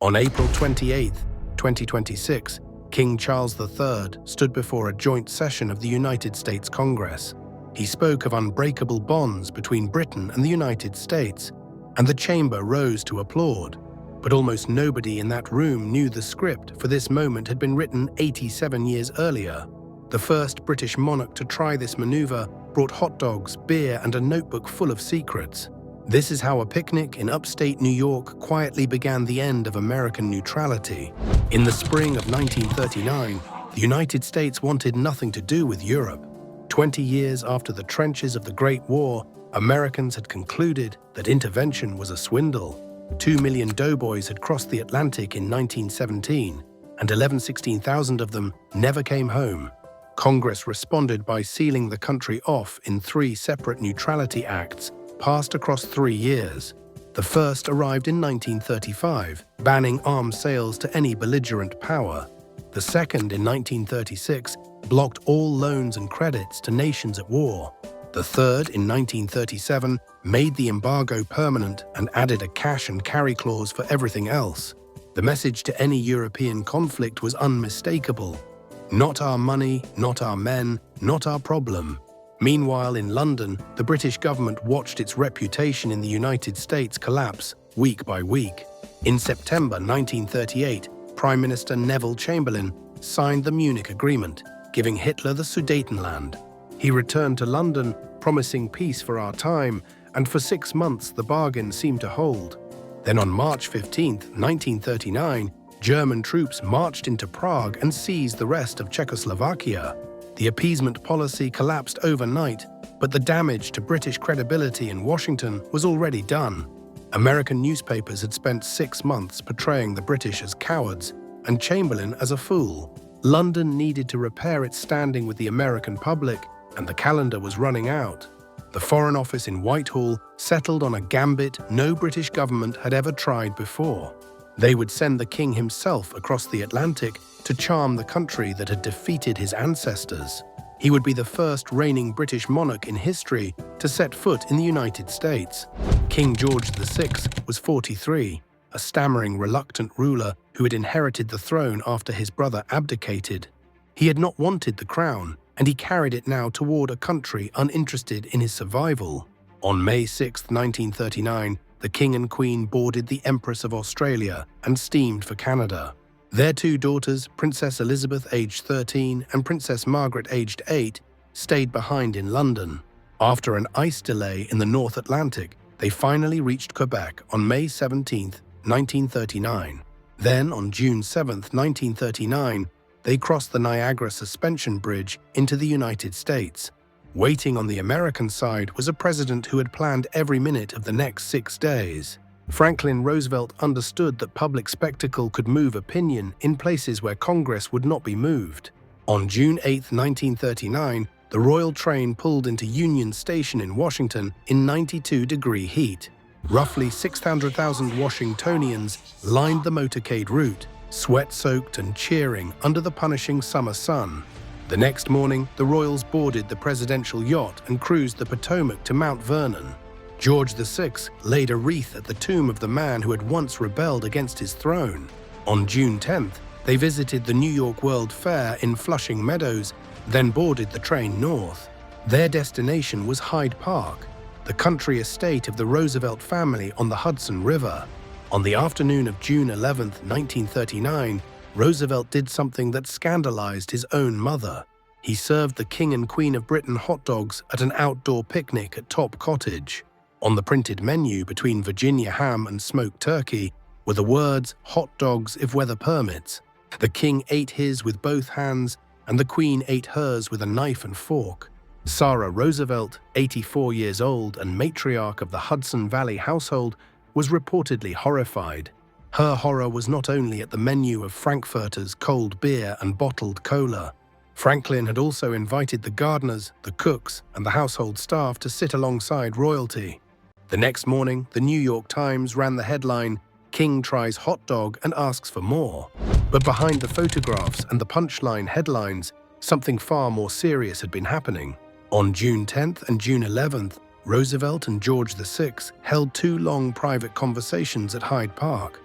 On April 28, 2026, King Charles III stood before a joint session of the United States Congress. He spoke of unbreakable bonds between Britain and the United States, and the chamber rose to applaud. But almost nobody in that room knew the script for this moment had been written 87 years earlier. The first British monarch to try this maneuver brought hot dogs, beer, and a notebook full of secrets. This is how a picnic in upstate New York quietly began the end of American neutrality. In the spring of 1939, the United States wanted nothing to do with Europe. 20 years after the trenches of the Great War, Americans had concluded that intervention was a swindle. 2 million doughboys had crossed the Atlantic in 1917, and 16,000 of them never came home. Congress responded by sealing the country off in 3 separate neutrality acts passed across 3 years. The first arrived in 1935, banning arms sales to any belligerent power. The second, in 1936, blocked all loans and credits to nations at war. The third, in 1937, made the embargo permanent and added a cash and carry clause for everything else. The message to any European conflict was unmistakable. Not our money, not our men, not our problem. Meanwhile, in London, the British government watched its reputation in the United States collapse week by week. In September 1938, Prime Minister Neville Chamberlain signed the Munich Agreement, giving Hitler the Sudetenland. He returned to London, promising peace for our time, and for 6 months the bargain seemed to hold. Then on March 15, 1939, German troops marched into Prague and seized the rest of Czechoslovakia. The appeasement policy collapsed overnight, but the damage to British credibility in Washington was already done. American newspapers had spent 6 months portraying the British as cowards and Chamberlain as a fool. London needed to repair its standing with the American public, and the calendar was running out. The Foreign Office in Whitehall settled on a gambit no British government had ever tried before. They would send the king himself across the Atlantic to charm the country that had defeated his ancestors. He would be the first reigning British monarch in history to set foot in the United States. King George VI was 43, a stammering, reluctant ruler who had inherited the throne after his brother abdicated. He had not wanted the crown, and he carried it now toward a country uninterested in his survival. On May 6, 1939, the King and Queen boarded the Empress of Australia and steamed for Canada. Their 2 daughters, Princess Elizabeth aged 13 and Princess Margaret aged 8, stayed behind in London. After an ice delay in the North Atlantic, they finally reached Quebec on May 17, 1939. Then, on June 7, 1939, they crossed the Niagara Suspension Bridge into the United States. Waiting on the American side was a president who had planned every minute of the next 6 days. Franklin Roosevelt understood that public spectacle could move opinion in places where Congress would not be moved. On June 8, 1939, the royal train pulled into Union Station in Washington in 92-degree heat. Roughly 600,000 Washingtonians lined the motorcade route, sweat-soaked and cheering under the punishing summer sun. The next morning, the royals boarded the presidential yacht and cruised the Potomac to Mount Vernon. George VI laid a wreath at the tomb of the man who had once rebelled against his throne. On June 10th, they visited the New York World Fair in Flushing Meadows, then boarded the train north. Their destination was Hyde Park, the country estate of the Roosevelt family on the Hudson River. On the afternoon of June 11, 1939, Roosevelt did something that scandalized his own mother. He served the King and Queen of Britain hot dogs at an outdoor picnic at Top Cottage. On the printed menu between Virginia ham and smoked turkey were the words, "Hot dogs if weather permits." The king ate his with both hands, and the queen ate hers with a knife and fork. Sarah Roosevelt, 84 years old and matriarch of the Hudson Valley household, was reportedly horrified. Her horror was not only at the menu of frankfurters, cold beer, and bottled cola. Franklin had also invited the gardeners, the cooks, and the household staff to sit alongside royalty. The next morning, the New York Times ran the headline, "King tries hot dog and asks for more." But behind the photographs and the punchline headlines, something far more serious had been happening. On June 10th and June 11th, Roosevelt and George VI held 2 long private conversations at Hyde Park.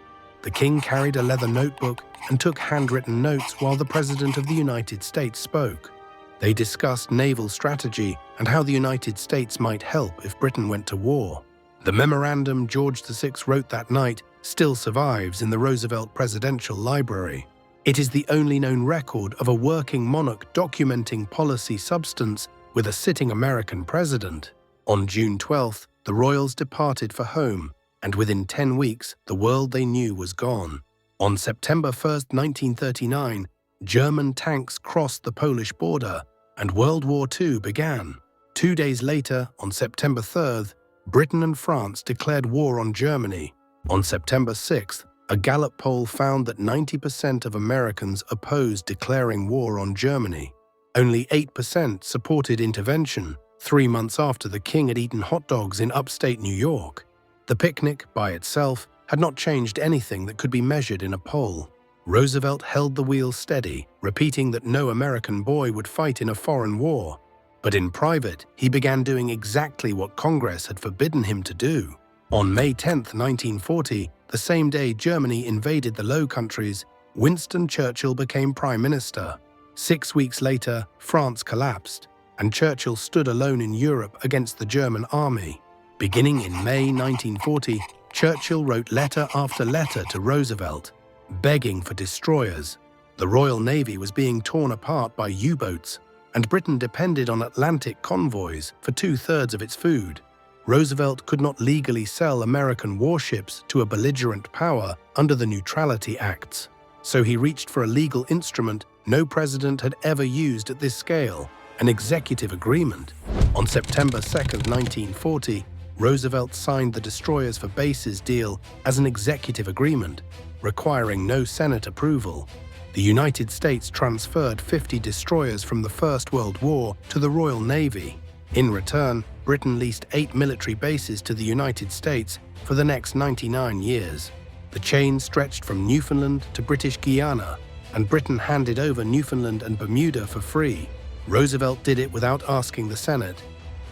The king carried a leather notebook and took handwritten notes while the President of the United States spoke. They discussed naval strategy and how the United States might help if Britain went to war. The memorandum George VI wrote that night still survives in the Roosevelt Presidential Library. It is the only known record of a working monarch documenting policy substance with a sitting American president. On June 12th, the royals departed for home, and within 10 weeks, the world they knew was gone. On September 1st, 1939, German tanks crossed the Polish border, and World War II began. 2 days later, on September 3rd, Britain and France declared war on Germany. On September 6th, a Gallup poll found that 90% of Americans opposed declaring war on Germany. Only 8% supported intervention, 3 months after the king had eaten hot dogs in upstate New York. The picnic, by itself, had not changed anything that could be measured in a poll. Roosevelt held the wheel steady, repeating that no American boy would fight in a foreign war. But in private, he began doing exactly what Congress had forbidden him to do. On May 10, 1940, the same day Germany invaded the Low Countries, Winston Churchill became Prime Minister. 6 weeks later, France collapsed, and Churchill stood alone in Europe against the German army. Beginning in May 1940, Churchill wrote letter after letter to Roosevelt, begging for destroyers. The Royal Navy was being torn apart by U-boats, and Britain depended on Atlantic convoys for 2/3 of its food. Roosevelt could not legally sell American warships to a belligerent power under the Neutrality Acts, so he reached for a legal instrument no president had ever used at this scale, an executive agreement. On September 2, 1940, Roosevelt signed the Destroyers for Bases deal as an executive agreement, requiring no Senate approval. The United States transferred 50 destroyers from the First World War to the Royal Navy. In return, Britain leased 8 military bases to the United States for the next 99 years. The chain stretched from Newfoundland to British Guiana, and Britain handed over Newfoundland and Bermuda for free. Roosevelt did it without asking the Senate,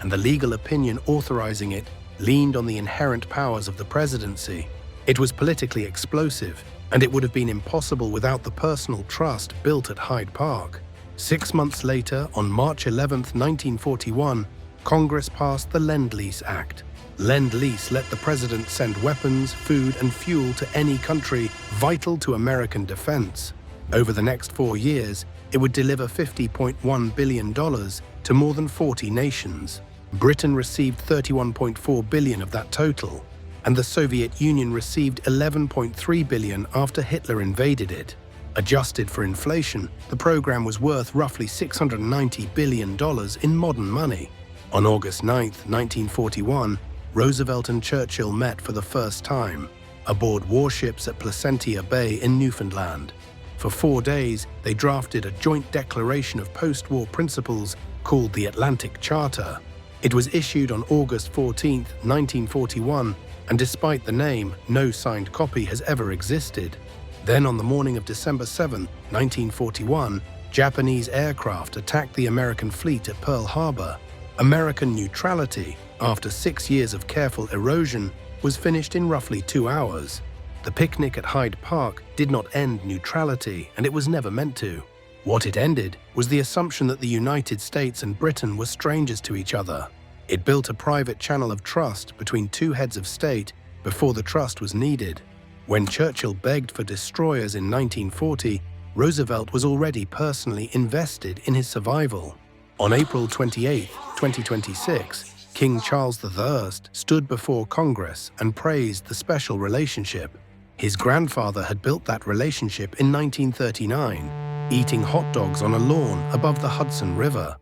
and the legal opinion authorizing it leaned on the inherent powers of the presidency. It was politically explosive, and it would have been impossible without the personal trust built at Hyde Park. 6 months later, on March 11, 1941, Congress passed the Lend-Lease Act. Lend-Lease let the president send weapons, food, and fuel to any country vital to American defense. Over the next 4 years, it would deliver $50.1 billion to more than 40 nations. Britain received $31.4 billion of that total, and the Soviet Union received $11.3 billion after Hitler invaded it. Adjusted for inflation, the program was worth roughly $690 billion in modern money. On August 9, 1941, Roosevelt and Churchill met for the first time, aboard warships at Placentia Bay in Newfoundland. For 4 days, they drafted a joint declaration of post-war principles called the Atlantic Charter. It was issued on August 14, 1941, and despite the name, no signed copy has ever existed. Then on the morning of December 7, 1941, Japanese aircraft attacked the American fleet at Pearl Harbor. American neutrality, after 6 years of careful erosion, was finished in roughly 2 hours. The picnic at Hyde Park did not end neutrality, and it was never meant to. What it ended was the assumption that the United States and Britain were strangers to each other. It built a private channel of trust between two heads of state before the trust was needed. When Churchill begged for destroyers in 1940, Roosevelt was already personally invested in his survival. On April 28, 2026, King Charles I stood before Congress and praised the special relationship. His grandfather had built that relationship in 1939, eating hot dogs on a lawn above the Hudson River.